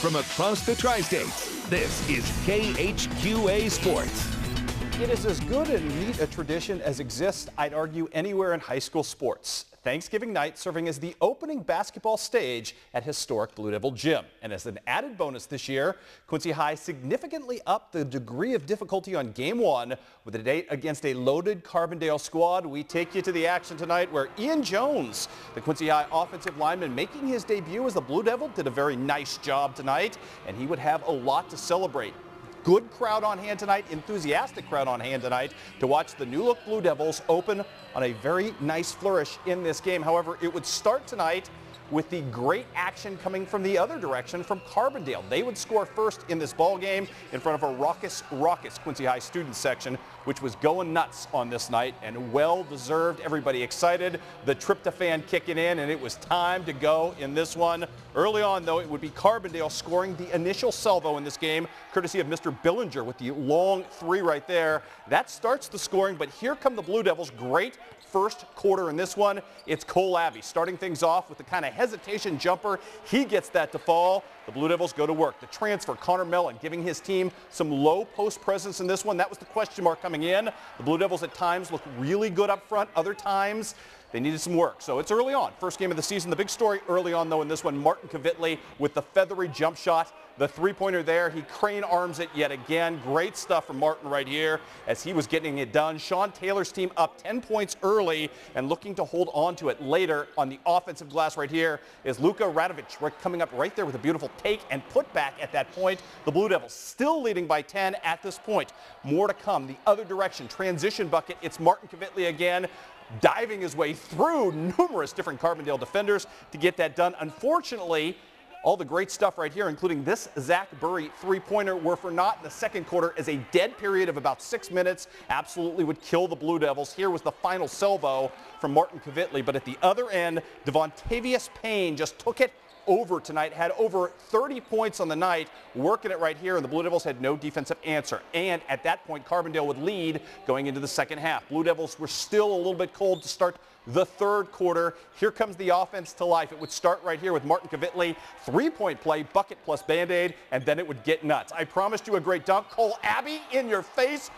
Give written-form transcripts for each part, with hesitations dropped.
from across the tri-states, this is KHQA Sports. It is as good and neat a tradition as exists, I'd argue, anywhere in high school sports. Thanksgiving night serving as the opening basketball stage at historic Blue Devil Gym. And as an added bonus this year, Quincy High significantly upped the degree of difficulty on game one with a date against a loaded Carbondale squad. We take you to the action tonight where Ian Jones, the Quincy High offensive lineman, making his debut as the Blue Devil, did a very nice job tonight, and he would have a lot to celebrate. Good crowd on hand tonight, enthusiastic crowd on hand tonight to watch the new look Blue Devils open on a very nice flourish in this game. However, it would start tonight with the great action coming from the other direction from Carbondale. They would score first in this ball game in front of a raucous Quincy High student section, which was going nuts on this night, and well deserved. Everybody excited. The tryptophan kicking in, and it was time to go in this one. Early on, though, it would be Carbondale scoring the initial salvo in this game, courtesy of Mr. Billinger with the long three right there. That starts the scoring, but here come the Blue Devils. Great first quarter in this one. It's Cole Abbey starting things off with the kind of hesitation jumper. He gets that to fall. The Blue Devils go to work. The transfer, Connor Mellon, giving his team some low post presence in this one. That was the question mark coming in. The Blue Devils at times look really good up front. Other times they needed some work. So it's early on. First game of the season. The big story early on, though, in this one, Martin Kvitley with the feathery jump shot. The three-pointer there, he crane arms it yet again. Great stuff from Martin right here as he was getting it done. Sean Taylor's team up 10 points early and looking to hold on to it later. On the offensive glass right here is Luka Radovic coming up right there with a beautiful take and put back at that point. The Blue Devils still leading by 10 at this point. More to come. The other direction, transition bucket. It's Martin Kvitley again, diving his way through numerous different Carbondale defenders to get that done. Unfortunately, all the great stuff right here, including this Zach Burry three-pointer, were for naught in the second quarter as a dead period of about 6 minutes absolutely would kill the Blue Devils. Here was the final salvo from Martin Kvitley, but at the other end, Devontavius Payne just took it over tonight, had over 30 points on the night, working it right here, and the Blue Devils had no defensive answer. And at that point, Carbondale would lead going into the second half. Blue Devils were still a little bit cold to start the third quarter. Here comes the offense to life. It would start right here with Martin Kvitley, three-point play, bucket plus Band-Aid, and then it would get nuts. I promised you a great dunk. Cole Abbey in your face.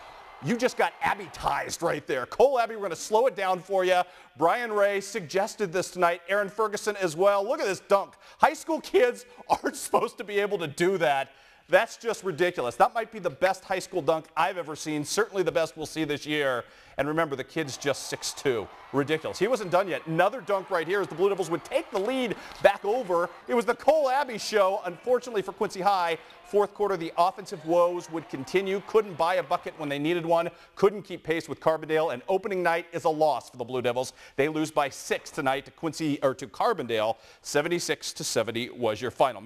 You just got Abbey Tized right there. Cole Abbey, we're going to slow it down for you. Brian Ray suggested this tonight. Aaron Ferguson as well. Look at this dunk. High school kids aren't supposed to be able to do that. That's just ridiculous. That might be the best high school dunk I've ever seen. Certainly the best we'll see this year. And remember, the kid's just 6'2". Ridiculous. He wasn't done yet. Another dunk right here as the Blue Devils would take the lead back over. It was the Cole Abbey show. Unfortunately for Quincy High, fourth quarter, the offensive woes would continue. Couldn't buy a bucket when they needed one. Couldn't keep pace with Carbondale. And opening night is a loss for the Blue Devils. They lose by 6 tonight to Carbondale. 76-70 was your final.